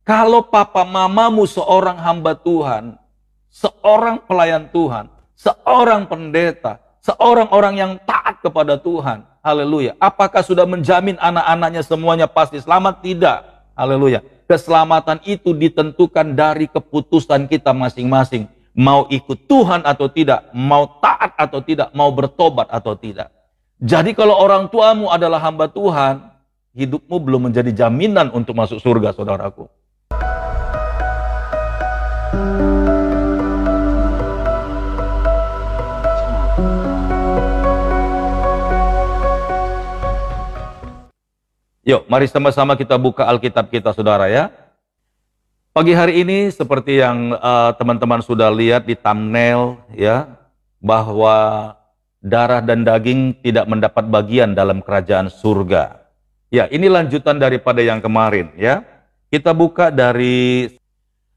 Kalau papa mamamu seorang hamba Tuhan, seorang pelayan Tuhan, seorang pendeta, seorang orang yang taat kepada Tuhan, haleluya. Apakah sudah menjamin anak-anaknya semuanya pasti selamat? Tidak, haleluya. Keselamatan itu ditentukan dari keputusan kita masing-masing. Mau ikut Tuhan atau tidak, mau taat atau tidak, mau bertobat atau tidak. Jadi kalau orang tuamu adalah hamba Tuhan, hidupmu belum menjadi jaminan untuk masuk surga, saudaraku. Yuk, mari sama-sama kita buka Alkitab kita, saudara ya. Pagi hari ini seperti yang teman-teman sudah lihat di thumbnail ya, bahwa darah dan daging tidak mendapat bagian dalam kerajaan surga. Ya, ini lanjutan daripada yang kemarin ya. Kita buka dari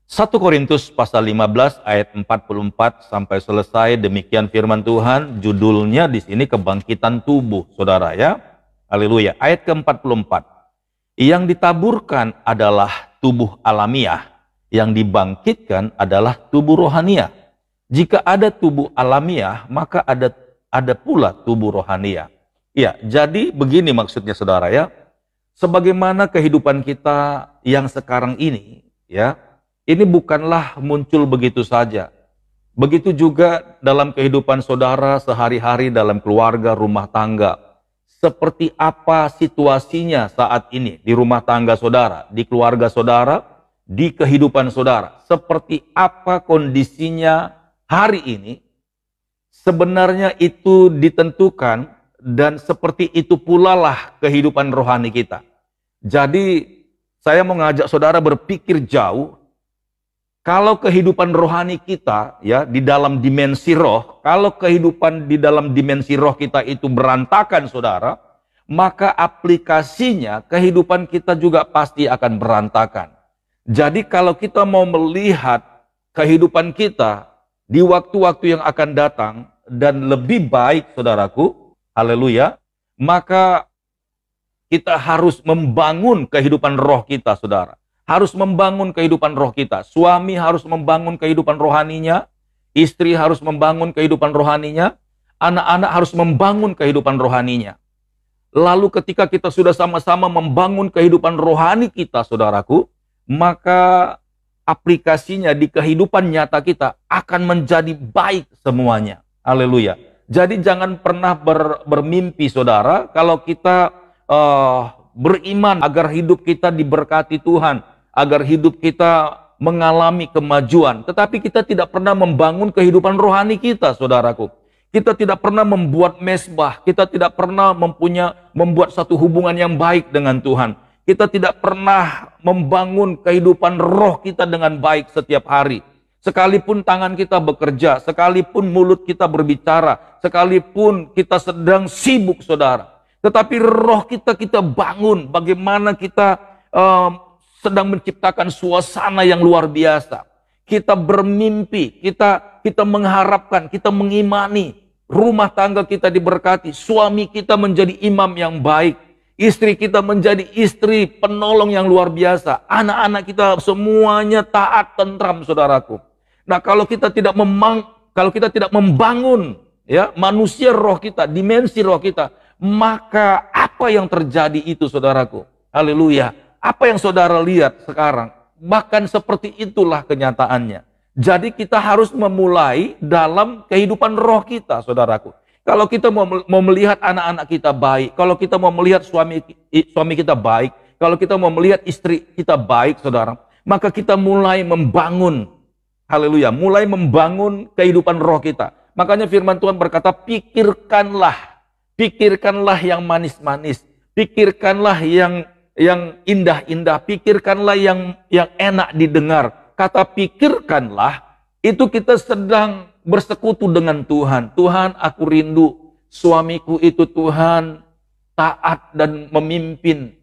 1 Korintus pasal 15 ayat 44 sampai selesai. Demikian firman Tuhan, judulnya di sini kebangkitan tubuh, saudara ya. Haleluya. Ayat ke-44. Yang ditaburkan adalah tubuh alamiah, yang dibangkitkan adalah tubuh rohaniah. Jika ada tubuh alamiah, maka ada pula tubuh rohaniah. Ya, jadi begini maksudnya, saudara ya. Sebagaimana kehidupan kita yang sekarang ini, ya, ini bukanlah muncul begitu saja. Begitu juga dalam kehidupan saudara sehari-hari dalam keluarga, rumah tangga. Seperti apa situasinya saat ini di rumah tangga saudara, di keluarga saudara, di kehidupan saudara. Seperti apa kondisinya hari ini, sebenarnya itu ditentukan dan seperti itu pula lah kehidupan rohani kita. Jadi saya mau ngajak saudara berpikir jauh. Kalau kehidupan rohani kita ya di dalam dimensi roh, kalau kehidupan di dalam dimensi roh kita itu berantakan, saudara, maka aplikasinya kehidupan kita juga pasti akan berantakan. Jadi kalau kita mau melihat kehidupan kita di waktu-waktu yang akan datang dan lebih baik, saudaraku, haleluya, maka kita harus membangun kehidupan roh kita, saudara. Harus membangun kehidupan roh kita. Suami harus membangun kehidupan rohaninya. Istri harus membangun kehidupan rohaninya. Anak-anak harus membangun kehidupan rohaninya. Lalu ketika kita sudah sama-sama membangun kehidupan rohani kita, saudaraku, maka aplikasinya di kehidupan nyata kita akan menjadi baik semuanya. Haleluya. Jadi jangan pernah bermimpi, saudara, kalau kita beriman agar hidup kita diberkati Tuhan, agar hidup kita mengalami kemajuan. Tetapi kita tidak pernah membangun kehidupan rohani kita, saudaraku. Kita tidak pernah membuat mesbah. Kita tidak pernah membuat satu hubungan yang baik dengan Tuhan. Kita tidak pernah membangun kehidupan roh kita dengan baik setiap hari. Sekalipun tangan kita bekerja, sekalipun mulut kita berbicara, sekalipun kita sedang sibuk, saudara. Tetapi roh kita bangun. Bagaimana kita sedang menciptakan suasana yang luar biasa. Kita bermimpi, kita mengharapkan, kita mengimani rumah tangga kita diberkati, suami kita menjadi imam yang baik, istri kita menjadi istri penolong yang luar biasa, anak-anak kita semuanya taat, tentram, saudaraku. Nah, kalau kita tidak membangun ya manusia roh kita, dimensi roh kita, maka apa yang terjadi itu, saudaraku? Haleluya. Apa yang saudara lihat sekarang, bahkan seperti itulah kenyataannya. Jadi kita harus memulai dalam kehidupan roh kita, saudaraku. Kalau kita mau melihat anak-anak kita baik, kalau kita mau melihat suami kita baik, kalau kita mau melihat istri kita baik, saudara, maka kita mulai membangun, haleluya, mulai membangun kehidupan roh kita. Makanya firman Tuhan berkata, pikirkanlah yang manis-manis, pikirkanlah yang indah-indah, pikirkanlah yang enak didengar. Kata pikirkanlah, itu kita sedang bersekutu dengan Tuhan. Tuhan, aku rindu suamiku itu, Tuhan, taat dan memimpin,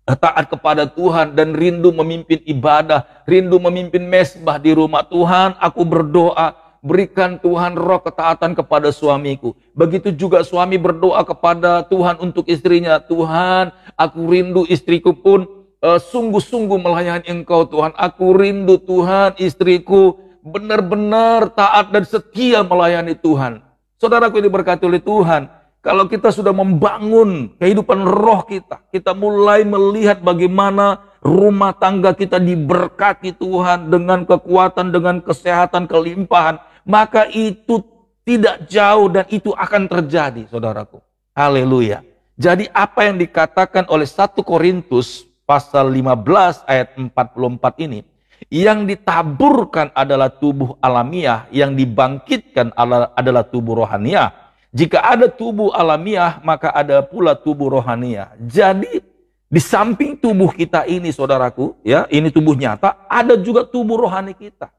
taat kepada Tuhan dan rindu memimpin ibadah, rindu memimpin mesbah di rumah. Tuhan, aku berdoa, berikan Tuhan roh ketaatan kepada suamiku. Begitu juga suami berdoa kepada Tuhan untuk istrinya. Tuhan, aku rindu istriku pun sungguh-sungguh melayani Engkau Tuhan. Aku rindu Tuhan, istriku benar-benar taat dan setia melayani Tuhan. Saudaraku ini diberkati oleh Tuhan. Kalau kita sudah membangun kehidupan roh kita, kita mulai melihat bagaimana rumah tangga kita diberkati Tuhan dengan kekuatan, dengan kesehatan, kelimpahan, maka itu tidak jauh dan itu akan terjadi, saudaraku. Haleluya. Jadi apa yang dikatakan oleh 1 Korintus pasal 15 ayat 44 ini, yang ditaburkan adalah tubuh alamiah, yang dibangkitkan adalah tubuh rohaniah. Jika ada tubuh alamiah, maka ada pula tubuh rohaniah. Jadi di samping tubuh kita ini, saudaraku, ya, ini tubuh nyata, ada juga tubuh rohani kita.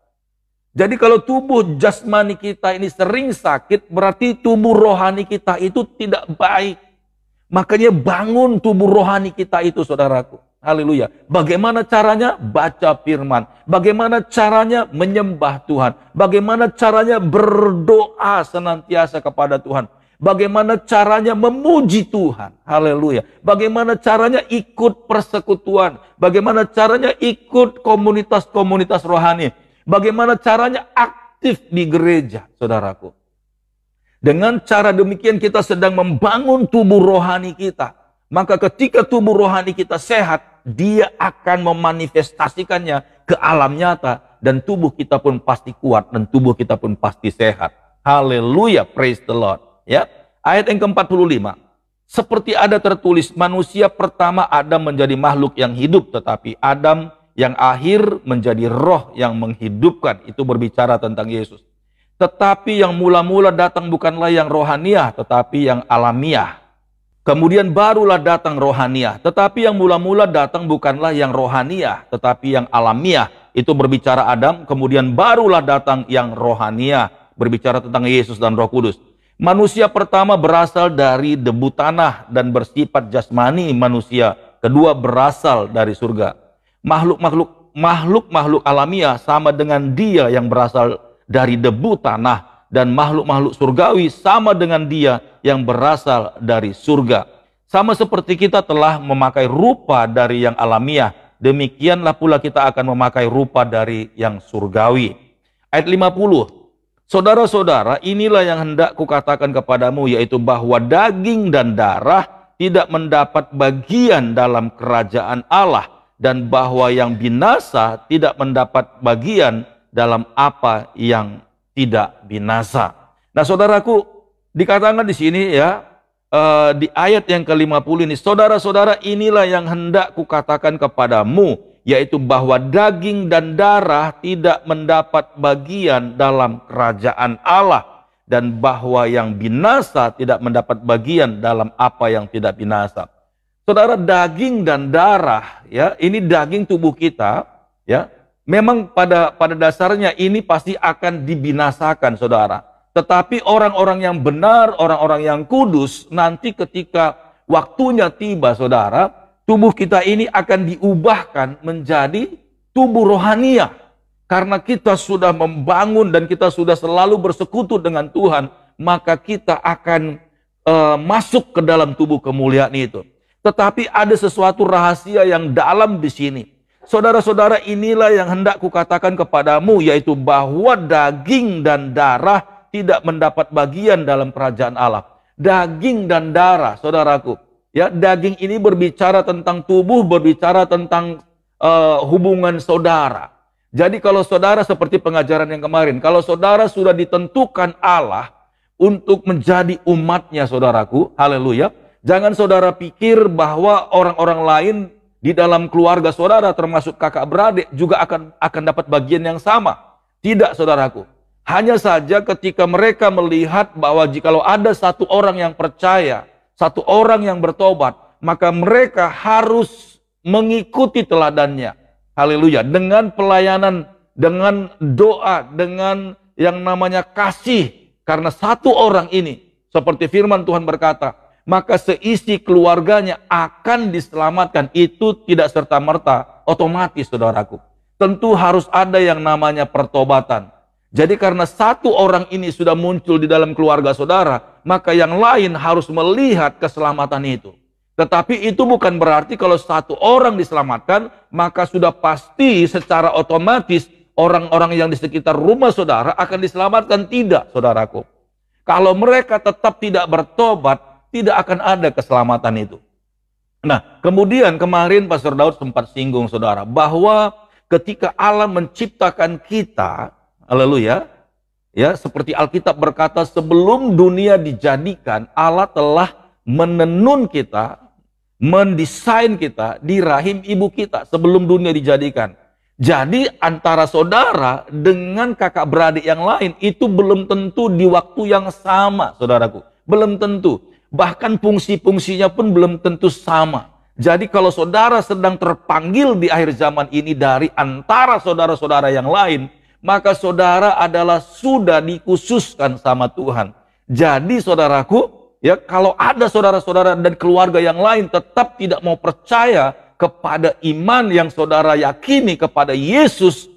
Jadi kalau tubuh jasmani kita ini sering sakit, berarti tubuh rohani kita itu tidak baik. Makanya bangun tubuh rohani kita itu, saudaraku. Haleluya. Bagaimana caranya? Baca firman. Bagaimana caranya? Menyembah Tuhan. Bagaimana caranya? Berdoa senantiasa kepada Tuhan. Bagaimana caranya? Memuji Tuhan. Haleluya. Bagaimana caranya? Ikut persekutuan. Bagaimana caranya? Ikut komunitas-komunitas rohani. Bagaimana caranya? Aktif di gereja, saudaraku. Dengan cara demikian kita sedang membangun tubuh rohani kita. Maka ketika tubuh rohani kita sehat, dia akan memanifestasikannya ke alam nyata. Dan tubuh kita pun pasti kuat dan tubuh kita pun pasti sehat. Haleluya, praise the Lord. Ya, ayat yang ke-45. Seperti ada tertulis, manusia pertama Adam menjadi makhluk yang hidup, tetapi Adam yang akhir menjadi roh yang menghidupkan. Itu berbicara tentang Yesus. Tetapi yang mula-mula datang bukanlah yang rohaniah, tetapi yang alamiah. Kemudian barulah datang rohaniah. Tetapi yang mula-mula datang bukanlah yang rohaniah, tetapi yang alamiah. Itu berbicara Adam, kemudian barulah datang yang rohaniah. Berbicara tentang Yesus dan Roh Kudus. Manusia pertama berasal dari debu tanah dan bersifat jasmani manusia. Kedua berasal dari surga. Makhluk-makhluk alamiah sama dengan dia yang berasal dari debu tanah. Dan makhluk-makhluk surgawi sama dengan dia yang berasal dari surga. Sama seperti kita telah memakai rupa dari yang alamiah, demikianlah pula kita akan memakai rupa dari yang surgawi. Ayat 50. Saudara-saudara, inilah yang hendak kukatakan kepadamu, yaitu bahwa daging dan darah tidak mendapat bagian dalam kerajaan Allah, dan bahwa yang binasa tidak mendapat bagian dalam apa yang tidak binasa. Nah, saudaraku, dikatakan di sini ya, di ayat yang ke-50 ini, saudara-saudara, inilah yang hendak kukatakan kepadamu, yaitu bahwa daging dan darah tidak mendapat bagian dalam kerajaan Allah, dan bahwa yang binasa tidak mendapat bagian dalam apa yang tidak binasa. Saudara, daging dan darah, ya, ini daging tubuh kita, ya. Memang pada dasarnya ini pasti akan dibinasakan, saudara. Tetapi orang-orang yang benar, orang-orang yang kudus, nanti ketika waktunya tiba, saudara, tubuh kita ini akan diubahkan menjadi tubuh rohaniah. Karena kita sudah membangun dan kita sudah selalu bersekutu dengan Tuhan, maka kita akan masuk ke dalam tubuh kemuliaan itu. Tetapi ada sesuatu rahasia yang dalam di sini. Saudara-saudara, inilah yang hendak kukatakan kepadamu, yaitu bahwa daging dan darah tidak mendapat bagian dalam kerajaan Allah. Daging dan darah, saudaraku. Ya, daging ini berbicara tentang tubuh, berbicara tentang hubungan saudara. Jadi kalau saudara seperti pengajaran yang kemarin, kalau saudara sudah ditentukan Allah untuk menjadi umatnya, saudaraku, haleluya. Jangan saudara pikir bahwa orang-orang lain di dalam keluarga saudara termasuk kakak beradik juga akan dapat bagian yang sama. Tidak, saudaraku. Hanya saja ketika mereka melihat bahwa jikalau ada satu orang yang percaya, satu orang yang bertobat, maka mereka harus mengikuti teladannya. Haleluya. Dengan pelayanan, dengan doa, dengan yang namanya kasih. Karena satu orang ini, seperti firman Tuhan berkata, maka seisi keluarganya akan diselamatkan. Itu tidak serta-merta otomatis, saudaraku. Tentu harus ada yang namanya pertobatan. Jadi karena satu orang ini sudah muncul di dalam keluarga saudara, maka yang lain harus melihat keselamatan itu. Tetapi itu bukan berarti kalau satu orang diselamatkan, maka sudah pasti secara otomatis orang-orang yang di sekitar rumah saudara akan diselamatkan. Tidak, saudaraku. Kalau mereka tetap tidak bertobat, tidak akan ada keselamatan itu. Nah, kemudian kemarin Pastor Daud sempat singgung, saudara, bahwa ketika Allah menciptakan kita, haleluya, ya, seperti Alkitab berkata, sebelum dunia dijadikan, Allah telah menenun kita, mendesain kita di rahim ibu kita sebelum dunia dijadikan. Jadi antara saudara dengan kakak beradik yang lain itu belum tentu di waktu yang sama, saudaraku. Belum tentu. Bahkan fungsi-fungsinya pun belum tentu sama. Jadi kalau saudara sedang terpanggil di akhir zaman ini dari antara saudara-saudara yang lain, maka saudara adalah sudah dikhususkan sama Tuhan. Jadi saudaraku, ya, kalau ada saudara-saudara dan keluarga yang lain tetap tidak mau percaya kepada iman yang saudara yakini kepada Yesus,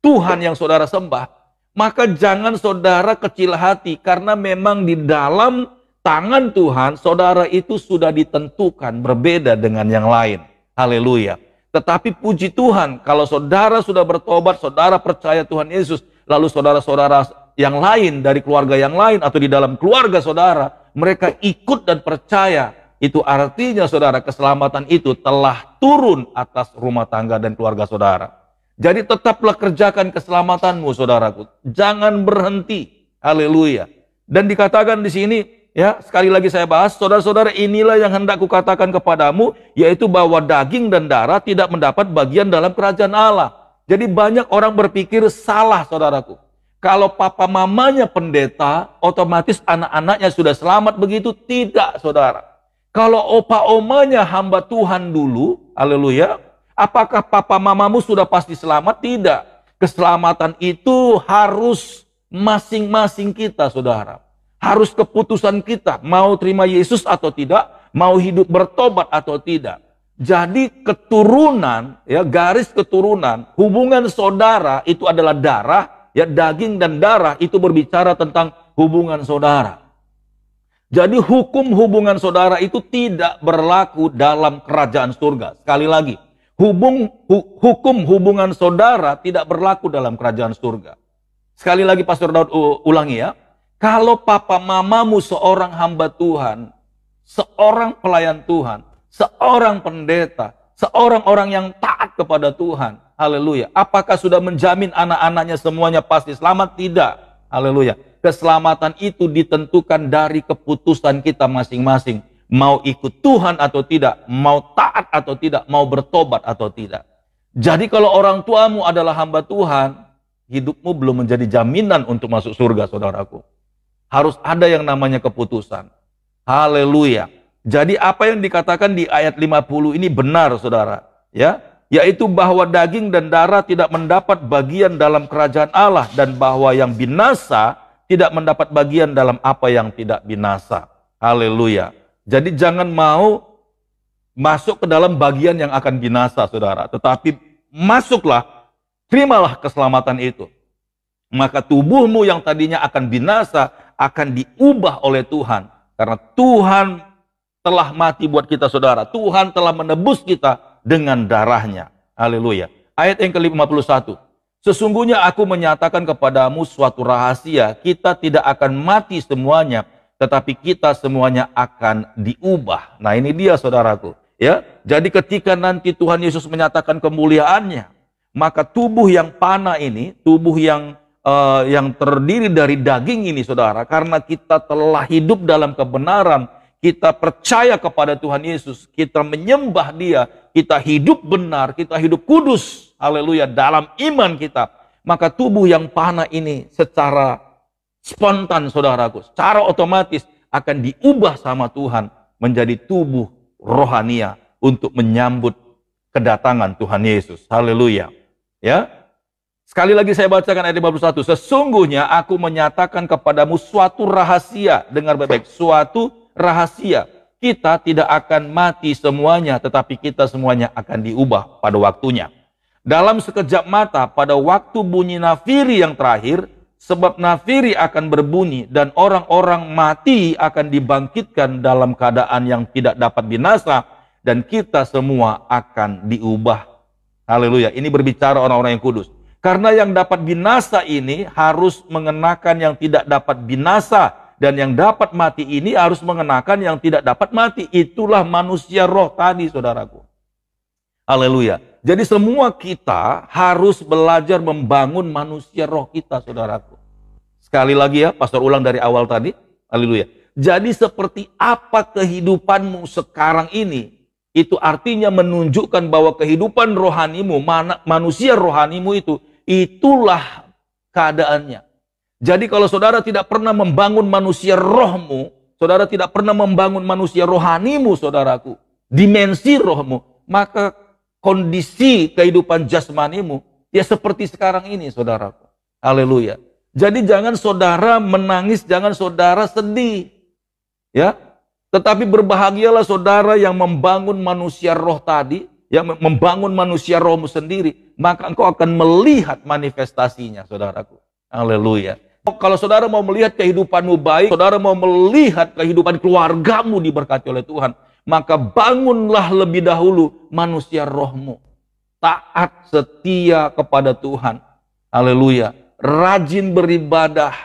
Tuhan yang saudara sembah, maka jangan saudara kecil hati, karena memang di dalam tangan Tuhan, saudara itu sudah ditentukan berbeda dengan yang lain. Haleluya. Tetapi puji Tuhan, kalau saudara sudah bertobat, saudara percaya Tuhan Yesus, lalu saudara-saudara yang lain dari keluarga yang lain atau di dalam keluarga saudara, mereka ikut dan percaya, itu artinya saudara, keselamatan itu telah turun atas rumah tangga dan keluarga saudara. Jadi tetaplah kerjakan keselamatanmu, saudaraku. Jangan berhenti. Haleluya. Dan dikatakan di sini, ya, sekali lagi saya bahas, saudara-saudara, inilah yang hendak kukatakan kepadamu, yaitu bahwa daging dan darah tidak mendapat bagian dalam kerajaan Allah. Jadi banyak orang berpikir salah, saudaraku. Kalau papa mamanya pendeta, otomatis anak-anaknya sudah selamat begitu? Tidak, saudara. Kalau opa omanya hamba Tuhan dulu, haleluya, apakah papa mamamu sudah pasti selamat? Tidak. Keselamatan itu harus masing-masing kita, saudara. Harus keputusan kita, mau terima Yesus atau tidak, mau hidup bertobat atau tidak. Jadi keturunan, ya, garis keturunan, hubungan saudara itu adalah darah, ya, daging dan darah itu berbicara tentang hubungan saudara. Jadi hukum hubungan saudara itu tidak berlaku dalam kerajaan surga. Sekali lagi, hukum hubungan saudara tidak berlaku dalam kerajaan surga. Sekali lagi Pastor Daud ulangi, ya. Kalau papa mamamu seorang hamba Tuhan, seorang pelayan Tuhan, seorang pendeta, seorang orang yang taat kepada Tuhan, haleluya, apakah sudah menjamin anak-anaknya semuanya pasti selamat? Tidak. Haleluya. Keselamatan itu ditentukan dari keputusan kita masing-masing. Mau ikut Tuhan atau tidak, mau taat atau tidak, mau bertobat atau tidak. Jadi kalau orang tuamu adalah hamba Tuhan, hidupmu belum menjadi jaminan untuk masuk surga, saudaraku. Harus ada yang namanya keputusan. Haleluya. Jadi apa yang dikatakan di ayat 50 ini benar, saudara. Ya, yaitu bahwa daging dan darah tidak mendapat bagian dalam kerajaan Allah, dan bahwa yang binasa tidak mendapat bagian dalam apa yang tidak binasa. Haleluya. Jadi jangan mau masuk ke dalam bagian yang akan binasa, saudara. Tetapi masuklah, terimalah keselamatan itu. Maka tubuhmu yang tadinya akan binasa akan diubah oleh Tuhan. Karena Tuhan telah mati buat kita, saudara. Tuhan telah menebus kita dengan darahnya. Haleluya. Ayat yang ke-51. Sesungguhnya aku menyatakan kepadamu suatu rahasia, kita tidak akan mati semuanya, tetapi kita semuanya akan diubah. Nah, ini dia, saudaraku, ya. Jadi ketika nanti Tuhan Yesus menyatakan kemuliaannya, maka tubuh yang panah ini, tubuh yang terdiri dari daging ini, saudara, karena kita telah hidup dalam kebenaran, kita percaya kepada Tuhan Yesus, kita menyembah Dia, kita hidup benar, kita hidup kudus, haleluya, dalam iman kita, maka tubuh yang panah ini secara spontan, saudaraku, secara otomatis akan diubah sama Tuhan menjadi tubuh rohania untuk menyambut kedatangan Tuhan Yesus. Haleluya. Ya. Sekali lagi saya bacakan ayat 51. Sesungguhnya aku menyatakan kepadamu suatu rahasia. Dengar baik-baik, suatu rahasia. Kita tidak akan mati semuanya, tetapi kita semuanya akan diubah pada waktunya. Dalam sekejap mata, pada waktu bunyi nafiri yang terakhir, sebab nafiri akan berbunyi dan orang-orang mati akan dibangkitkan dalam keadaan yang tidak dapat binasa dan kita semua akan diubah. Haleluya. Ini berbicara orang-orang yang kudus. Karena yang dapat binasa ini harus mengenakan yang tidak dapat binasa dan yang dapat mati ini harus mengenakan yang tidak dapat mati. Itulah manusia roh tadi, saudaraku. Haleluya. Jadi semua kita harus belajar membangun manusia roh kita, saudaraku. Sekali lagi ya, pastor ulang dari awal tadi. Haleluya. Jadi seperti apa kehidupanmu sekarang ini, itu artinya menunjukkan bahwa kehidupan rohanimu, manusia rohanimu itulah keadaannya. Jadi kalau saudara tidak pernah membangun manusia rohmu, saudara tidak pernah membangun manusia rohanimu, saudaraku, dimensi rohmu, maka kondisi kehidupan jasmanimu ya seperti sekarang ini, saudaraku. Haleluya. Jadi jangan saudara menangis, jangan saudara sedih. Ya. Tetapi berbahagialah saudara yang membangun manusia roh tadi, yang membangun manusia rohmu sendiri, maka engkau akan melihat manifestasinya, saudaraku. Haleluya. Kalau saudara mau melihat kehidupanmu baik, saudara mau melihat kehidupan keluargamu diberkati oleh Tuhan, maka bangunlah lebih dahulu manusia rohmu. Taat setia kepada Tuhan. Haleluya. Rajin beribadah.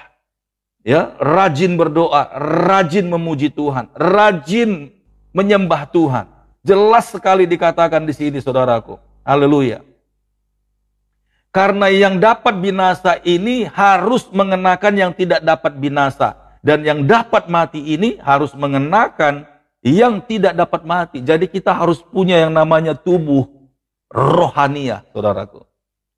Ya, rajin berdoa, rajin memuji Tuhan, rajin menyembah Tuhan. Jelas sekali dikatakan di sini, saudaraku. Haleluya. Karena yang dapat binasa ini harus mengenakan yang tidak dapat binasa. Dan yang dapat mati ini harus mengenakan yang tidak dapat mati. Jadi kita harus punya yang namanya tubuh rohania, saudaraku.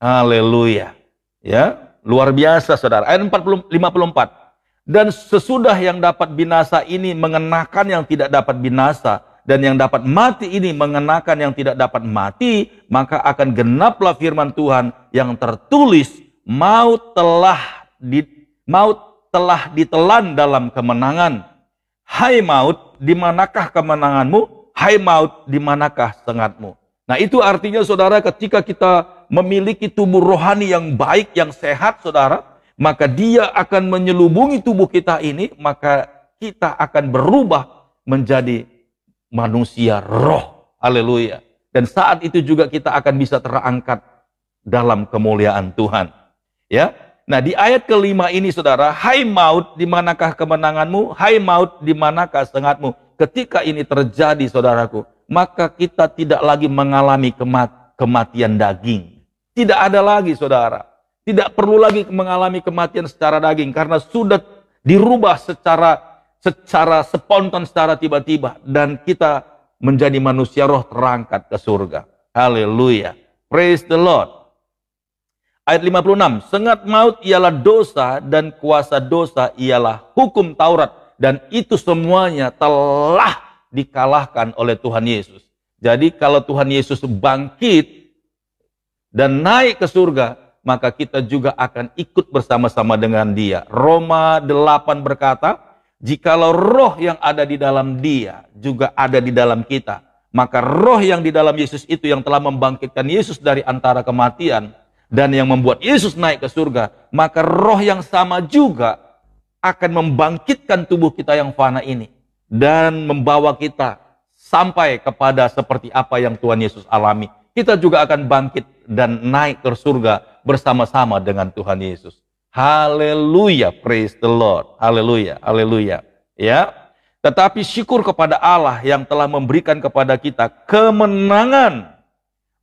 Haleluya. Ya, luar biasa, saudara. Ayat 54. Dan sesudah yang dapat binasa ini mengenakan yang tidak dapat binasa, dan yang dapat mati ini mengenakan yang tidak dapat mati, maka akan genaplah firman Tuhan yang tertulis, maut telah ditelan dalam kemenangan. Hai maut, di manakah kemenanganmu? Hai maut, di manakah sengatmu? Nah, itu artinya saudara, ketika kita memiliki tubuh rohani yang baik, yang sehat, saudara, maka dia akan menyelubungi tubuh kita ini, maka kita akan berubah menjadi manusia roh. Haleluya. Dan saat itu juga kita akan bisa terangkat dalam kemuliaan Tuhan. Ya. Nah, di ayat kelima ini, saudara, hai maut, di manakah kemenanganmu? Hai maut, di manakah sengatmu? Ketika ini terjadi, saudaraku, maka kita tidak lagi mengalami kematian daging. Tidak ada lagi, saudara. Tidak perlu lagi mengalami kematian secara daging, karena sudah dirubah secara spontan, secara tiba-tiba, dan kita menjadi manusia roh terangkat ke surga. Haleluya. Praise the Lord. Ayat 56. Sengat maut ialah dosa, dan kuasa dosa ialah hukum Taurat, dan itu semuanya telah dikalahkan oleh Tuhan Yesus. Jadi kalau Tuhan Yesus bangkit dan naik ke surga, maka kita juga akan ikut bersama-sama dengan dia. Roma 8 berkata, jikalau roh yang ada di dalam dia juga ada di dalam kita, maka roh yang di dalam Yesus itu yang telah membangkitkan Yesus dari antara kematian dan yang membuat Yesus naik ke surga, maka roh yang sama juga akan membangkitkan tubuh kita yang fana ini dan membawa kita sampai kepada seperti apa yang Tuhan Yesus alami. Kita juga akan bangkit dan naik ke surga bersama-sama dengan Tuhan Yesus. Haleluya, praise the Lord. Haleluya, haleluya. Ya. Tetapi syukur kepada Allah yang telah memberikan kepada kita kemenangan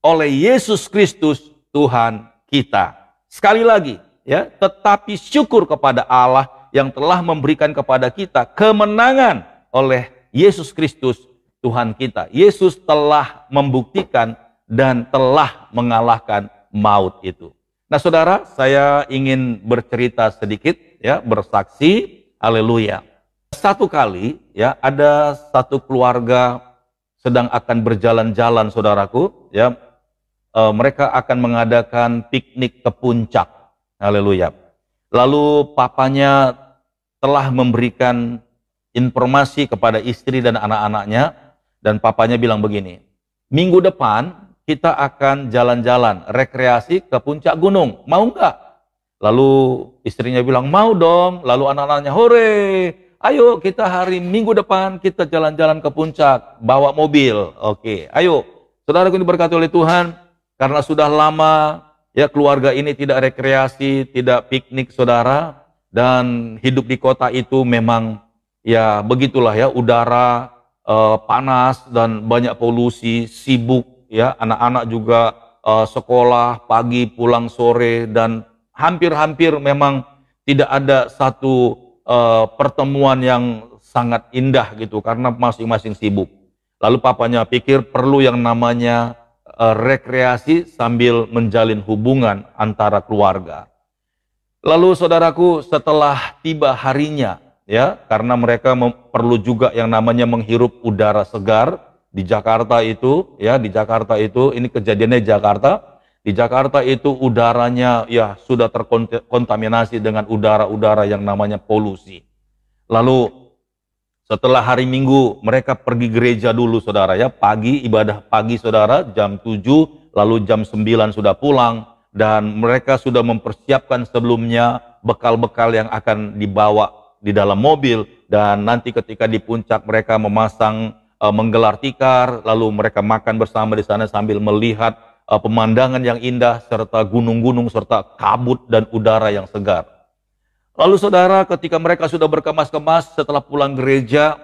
oleh Yesus Kristus Tuhan kita. Sekali lagi, ya, tetapi syukur kepada Allah yang telah memberikan kepada kita kemenangan oleh Yesus Kristus Tuhan kita. Yesus telah membuktikan dan telah mengalahkan maut itu. Nah, saudara, saya ingin bercerita sedikit, ya, bersaksi. Haleluya. Satu kali, ya, ada satu keluarga sedang akan berjalan-jalan, saudaraku, ya, mereka akan mengadakan piknik ke puncak. Haleluya. Lalu papanya telah memberikan informasi kepada istri dan anak-anaknya, dan papanya bilang begini, minggu depan kita akan jalan-jalan rekreasi ke puncak gunung, mau nggak? Lalu istrinya bilang, mau dong. Lalu anak-anaknya, hore, ayo kita hari Minggu depan kita jalan-jalan ke puncak, bawa mobil. Oke, ayo. Saudaraku yang diberkati oleh Tuhan, karena sudah lama ya keluarga ini tidak rekreasi, tidak piknik saudara, dan hidup di kota itu memang ya begitulah ya, udara panas dan banyak polusi, sibuk ya, anak-anak juga sekolah pagi pulang sore, dan hampir-hampir memang tidak ada satu pertemuan yang sangat indah gitu karena masing-masing sibuk. Lalu papanya pikir perlu yang namanya rekreasi sambil menjalin hubungan antara keluarga. Lalu saudaraku, setelah tiba harinya ya, karena mereka perlu juga yang namanya menghirup udara segar di Jakarta itu ya, di Jakarta itu ini kejadiannya di Jakarta. Di Jakarta itu udaranya ya sudah terkontaminasi dengan udara-udara yang namanya polusi. Lalu setelah hari Minggu mereka pergi gereja dulu saudara ya, pagi ibadah pagi saudara jam 7, lalu jam 9 sudah pulang, dan mereka sudah mempersiapkan sebelumnya bekal-bekal yang akan dibawa di dalam mobil, dan nanti ketika di puncak mereka memasang menggelar tikar, lalu mereka makan bersama di sana sambil melihat pemandangan yang indah serta gunung-gunung serta kabut dan udara yang segar. Lalu saudara, ketika mereka sudah berkemas-kemas setelah pulang gereja,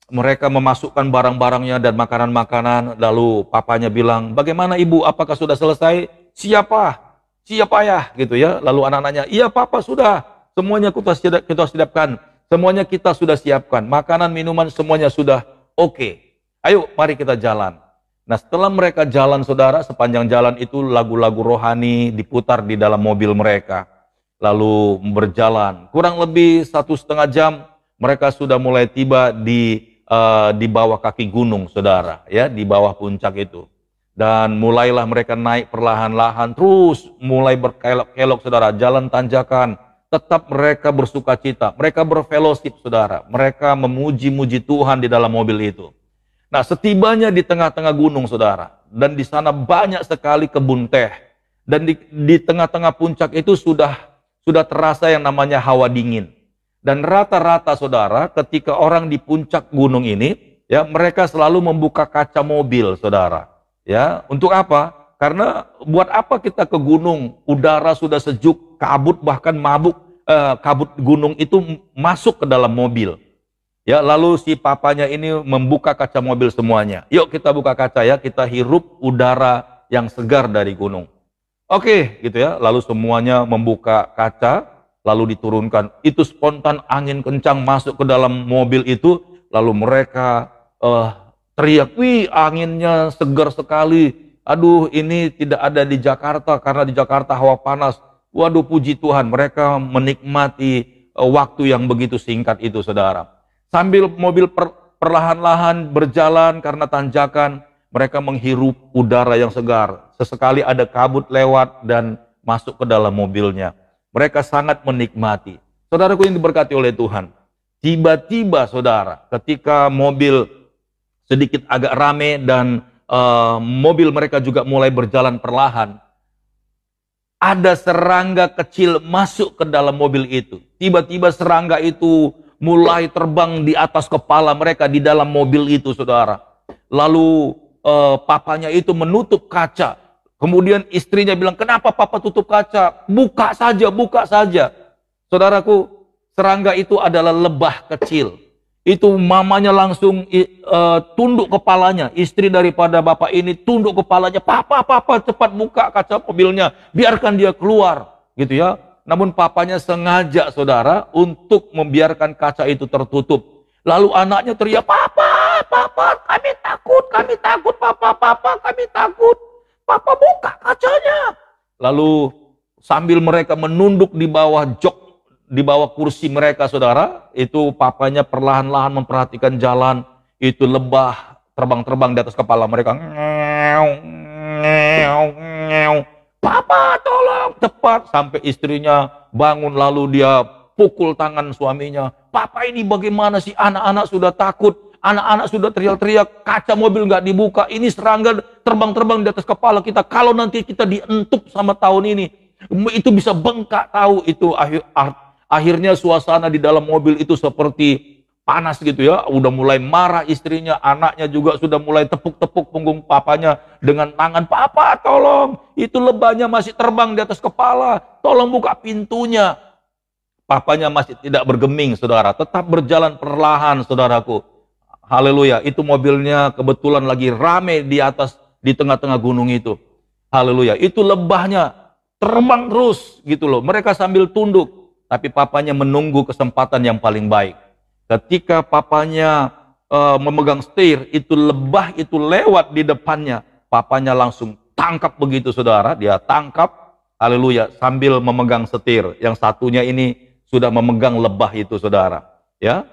mereka memasukkan barang-barangnya dan makanan-makanan. Lalu papanya bilang, bagaimana ibu, apakah sudah selesai? Siapa? Siapa ya? Gitu ya. Lalu anak-anaknya, iya papa sudah. Semuanya kita siapkan. Semuanya kita sudah siapkan. Makanan, minuman semuanya sudah oke. Ayo mari kita jalan. Nah setelah mereka jalan saudara, sepanjang jalan itu lagu-lagu rohani diputar di dalam mobil mereka. Lalu berjalan, kurang lebih 1,5 jam mereka sudah mulai tiba di bawah kaki gunung saudara, ya di bawah puncak itu. Dan mulailah mereka naik perlahan-lahan, terus mulai berkelok-kelok saudara, jalan tanjakan. Tetap mereka bersuka cita, mereka berfellowship saudara, mereka memuji-muji Tuhan di dalam mobil itu. Nah, setibanya di tengah-tengah gunung, saudara, dan di sana banyak sekali kebun teh, dan di tengah-tengah puncak itu sudah terasa yang namanya hawa dingin. Dan rata-rata, saudara, ketika orang di puncak gunung ini, ya mereka selalu membuka kaca mobil, saudara. Ya, untuk apa? Karena buat apa kita ke gunung? Udara sudah sejuk, kabut bahkan kabut gunung itu masuk ke dalam mobil. Ya, lalu si papanya ini membuka kaca mobil semuanya. Yuk kita buka kaca ya, kita hirup udara yang segar dari gunung. Oke, gitu ya. Lalu semuanya membuka kaca, lalu diturunkan. Itu spontan angin kencang masuk ke dalam mobil itu, lalu mereka teriak, wih anginnya segar sekali. Aduh, ini tidak ada di Jakarta karena di Jakarta hawa panas. Waduh, puji Tuhan, mereka menikmati waktu yang begitu singkat itu, saudara. Sambil mobil perlahan-lahan berjalan karena tanjakan, mereka menghirup udara yang segar. Sesekali ada kabut lewat dan masuk ke dalam mobilnya. Mereka sangat menikmati. Saudaraku yang diberkati oleh Tuhan, tiba-tiba saudara, ketika mobil sedikit agak rame dan mobil mereka juga mulai berjalan perlahan, ada serangga kecil masuk ke dalam mobil itu. Tiba-tiba serangga itu mulai terbang di atas kepala mereka di dalam mobil itu, saudara. Lalu papanya itu menutup kaca. Kemudian istrinya bilang, kenapa papa tutup kaca? Buka saja, buka saja. Saudaraku, serangga itu adalah lebah kecil. Itu mamanya langsung tunduk kepalanya. Istri daripada bapak ini tunduk kepalanya. Papa cepat buka kaca mobilnya. Biarkan dia keluar. Gitu ya. Namun papanya sengaja, saudara, untuk membiarkan kaca itu tertutup. Lalu anaknya teriak, papa, kami takut, papa, kami takut. Papa buka kacanya. Lalu sambil mereka menunduk di bawah di bawah kursi mereka, saudara, itu papanya perlahan-lahan memperhatikan jalan. Itu lebah terbang-terbang di atas kepala mereka. Papa tolong, cepat, sampai istrinya bangun lalu dia pukul tangan suaminya. Papa ini bagaimana sih, anak-anak sudah takut, anak-anak sudah teriak-teriak, kaca mobil nggak dibuka, ini serangga terbang-terbang di atas kepala kita, kalau nanti kita dientup sama tahun ini, Itu bisa bengkak tahu itu akhirnya suasana di dalam mobil itu seperti panas gitu ya. Udah mulai marah istrinya, anaknya juga sudah mulai tepuk-tepuk punggung papanya dengan tangan. Papa tolong, itu lebahnya masih terbang di atas kepala. Tolong buka pintunya. Papanya masih tidak bergeming, saudara. Tetap berjalan perlahan, saudaraku. Haleluya. Itu mobilnya kebetulan lagi rame di atas, di tengah-tengah gunung itu. Haleluya. Itu lebahnya terbang terus gitu loh. Mereka sambil tunduk. Tapi papanya menunggu kesempatan yang paling baik. Ketika papanya memegang setir, itu lebah itu lewat di depannya. Papanya langsung tangkap begitu, saudara. Dia tangkap, haleluya, sambil memegang setir. Yang satunya ini sudah memegang lebah itu, saudara. Ya,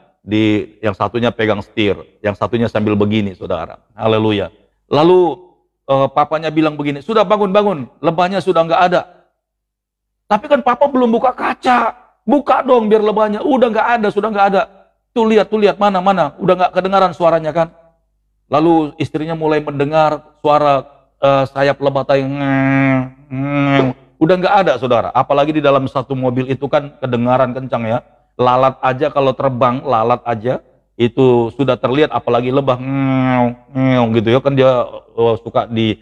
yang satunya pegang setir, yang satunya sambil begini, saudara. Haleluya. Lalu papanya bilang begini, sudah bangun, lebahnya sudah nggak ada. Tapi kan papa belum buka kaca, buka dong biar lebahnya. Udah nggak ada, sudah nggak ada. Tuh lihat, mana, udah nggak kedengaran suaranya kan. Lalu istrinya mulai mendengar suara sayap lebah tadi, udah nggak ada, saudara. Apalagi di dalam satu mobil itu kan kedengaran kencang ya. Lalat aja kalau terbang, lalat aja itu sudah terlihat, apalagi lebah gitu ya kan, dia suka di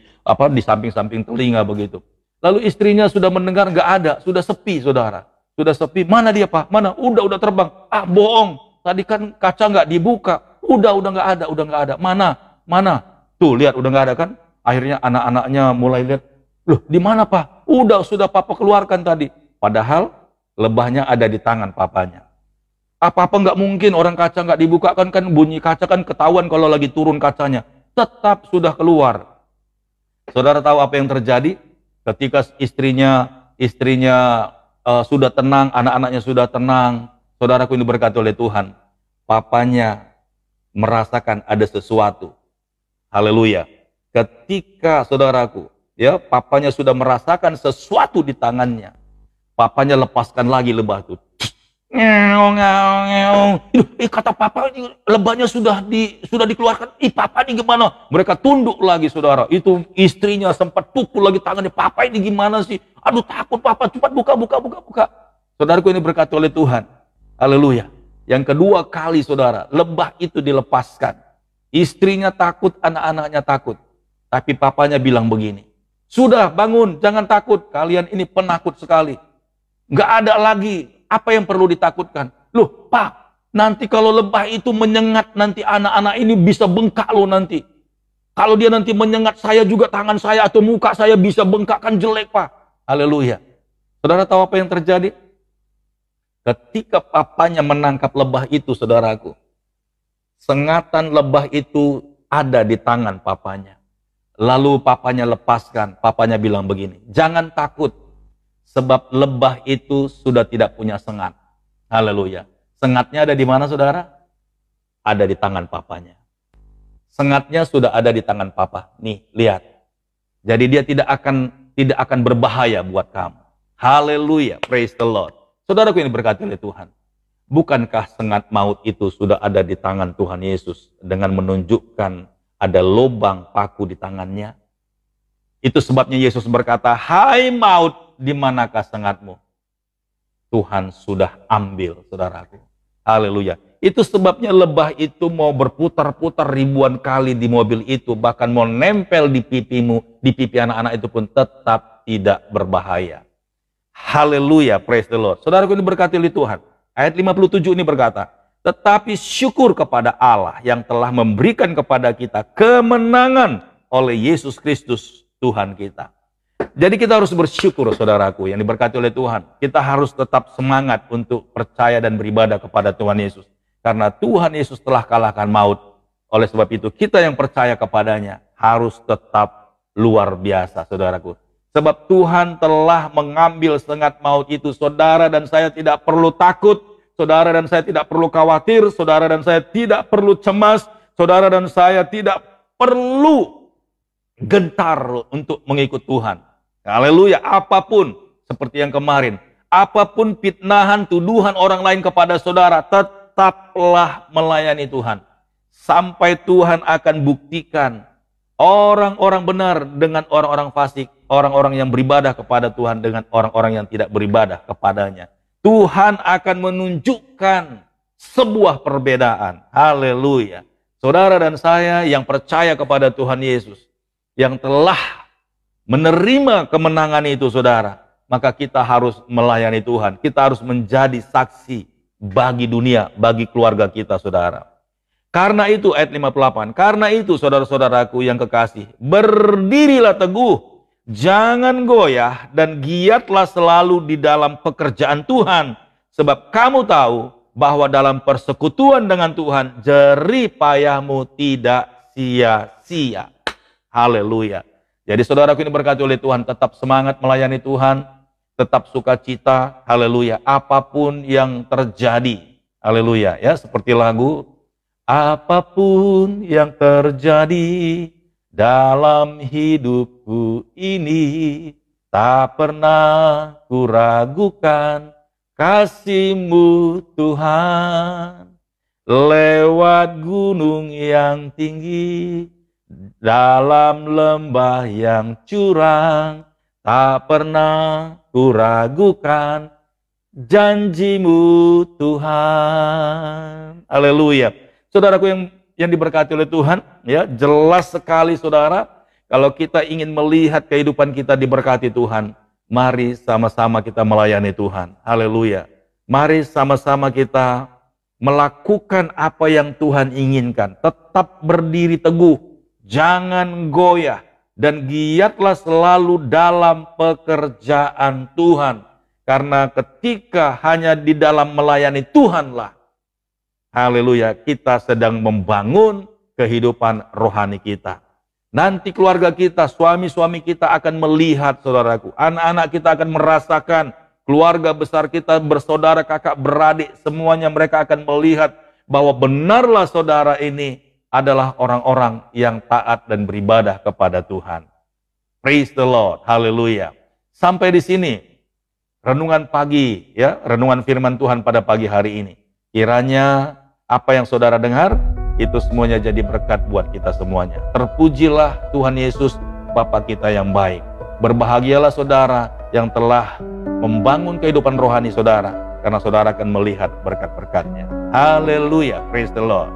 samping-samping telinga begitu. Lalu istrinya sudah mendengar nggak ada, sudah sepi, saudara, sudah sepi. Mana dia, Pak? Mana? Udah terbang. Ah, bohong. Tadi kan kaca nggak dibuka. Udah nggak ada. Mana? Tuh lihat, udah nggak ada kan? Akhirnya anak-anaknya mulai lihat, loh di mana, Pak? Sudah papa keluarkan tadi. Padahal lebahnya ada di tangan papanya. Apa-apa nggak mungkin orang kaca nggak dibuka kan bunyi kaca kan ketahuan kalau lagi turun kacanya. Tetap sudah keluar. Saudara tahu apa yang terjadi? Ketika istrinya sudah tenang, anak-anaknya sudah tenang, saudaraku ini berkati oleh Tuhan, papanya merasakan ada sesuatu. Haleluya. Ketika saudaraku, ya, papanya sudah merasakan sesuatu di tangannya, papanya lepaskan lagi lebah itu. Kata papa, lebahnya sudah dikeluarkan. Papa ini gimana? Mereka tunduk lagi, saudara. Itu istrinya sempat pukul lagi tangannya. Papa ini gimana sih? Aduh, takut papa. Cepat buka. Saudaraku ini berkati oleh Tuhan. Haleluya. Yang kedua kali, saudara, lebah itu dilepaskan. Istrinya takut, anak-anaknya takut. Tapi papanya bilang begini, sudah bangun, jangan takut. Kalian ini penakut sekali. Nggak ada lagi. Apa yang perlu ditakutkan? Loh, Pak, nanti kalau lebah itu menyengat, nanti anak-anak ini bisa bengkak loh nanti. Kalau dia nanti menyengat saya juga, tangan saya atau muka saya bisa bengkak, kan jelek, Pak. Haleluya. Saudara tahu apa yang terjadi? Ketika papanya menangkap lebah itu, saudaraku, sengatan lebah itu ada di tangan papanya. Lalu papanya lepaskan, papanya bilang begini, jangan takut. Sebab lebah itu sudah tidak punya sengat. Haleluya. Sengatnya ada di mana, saudara? Ada di tangan papanya. Sengatnya sudah ada di tangan papa. Nih, lihat. Jadi dia tidak akan berbahaya buat kamu. Haleluya. Praise the Lord. Saudaraku yang diberkati oleh Tuhan. Bukankah sengat maut itu sudah ada di tangan Tuhan Yesus dengan menunjukkan ada lubang paku di tangannya? Itu sebabnya Yesus berkata, hai maut, di manakah sengatmu? Tuhan sudah ambil, saudaraku. Haleluya. Itu sebabnya lebah itu mau berputar-putar ribuan kali di mobil itu, bahkan mau nempel di pipimu, di pipi anak-anak itu pun tetap tidak berbahaya. Haleluya, praise the Lord. Saudaraku ini berkati oleh Tuhan. Ayat 57 ini berkata, tetapi syukur kepada Allah yang telah memberikan kepada kita kemenangan oleh Yesus Kristus Tuhan kita. Jadi kita harus bersyukur, saudaraku, yang diberkati oleh Tuhan. Kita harus tetap semangat untuk percaya dan beribadah kepada Tuhan Yesus. Karena Tuhan Yesus telah kalahkan maut. Oleh sebab itu, kita yang percaya kepadanya harus tetap luar biasa, saudaraku. Sebab Tuhan telah mengambil sengat maut itu. Saudara dan saya tidak perlu takut. Saudara dan saya tidak perlu khawatir. Saudara dan saya tidak perlu cemas. Saudara dan saya tidak perlu gentar untuk mengikut Tuhan. Haleluya. Apapun seperti yang kemarin, apapun fitnahan, tuduhan orang lain kepada saudara, tetaplah melayani Tuhan sampai Tuhan akan buktikan orang-orang benar dengan orang-orang fasik orang-orang yang beribadah kepada Tuhan dengan orang-orang yang tidak beribadah kepadanya. Tuhan akan menunjukkan sebuah perbedaan. Haleluya. Saudara dan saya yang percaya kepada Tuhan Yesus, yang telah menerima kemenangan itu, saudara, maka kita harus melayani Tuhan. Kita harus menjadi saksi bagi dunia, bagi keluarga kita, saudara. Karena itu, ayat 58, karena itu saudara-saudaraku yang kekasih, berdirilah teguh, jangan goyah, dan giatlah selalu di dalam pekerjaan Tuhan. Sebab kamu tahu bahwa dalam persekutuan dengan Tuhan, jerih payahmu tidak sia-sia. Haleluya. Jadi saudaraku ini berkati oleh Tuhan, tetap semangat melayani Tuhan, tetap sukacita, haleluya, apapun yang terjadi. Haleluya, ya, seperti lagu, apapun yang terjadi dalam hidupku ini, tak pernah kuragukan kasih-Mu Tuhan. Lewat gunung yang tinggi, dalam lembah yang curang, tak pernah kuragukan janji-Mu Tuhan. Haleluya. Saudaraku yang diberkati oleh Tuhan, ya, jelas sekali saudara, kalau kita ingin melihat kehidupan kita diberkati Tuhan, mari sama-sama kita melayani Tuhan. Haleluya. Mari sama-sama kita melakukan apa yang Tuhan inginkan. Tetap berdiri teguh, jangan goyah, dan giatlah selalu dalam pekerjaan Tuhan. Karena ketika hanya di dalam melayani Tuhanlah, haleluya, kita sedang membangun kehidupan rohani kita. Nanti keluarga kita, suami-suami kita akan melihat, saudaraku. Anak-anak kita akan merasakan, keluarga besar kita, bersaudara, kakak, beradik, semuanya mereka akan melihat bahwa benarlah saudara ini adalah orang-orang yang taat dan beribadah kepada Tuhan. Praise the Lord, haleluya. Sampai di sini renungan pagi, ya, renungan firman Tuhan pada pagi hari ini. Kiranya apa yang saudara dengar, itu semuanya jadi berkat buat kita semuanya. Terpujilah Tuhan Yesus, Bapa kita yang baik. Berbahagialah saudara yang telah membangun kehidupan rohani saudara, karena saudara akan melihat berkat-berkatnya. Haleluya, praise the Lord.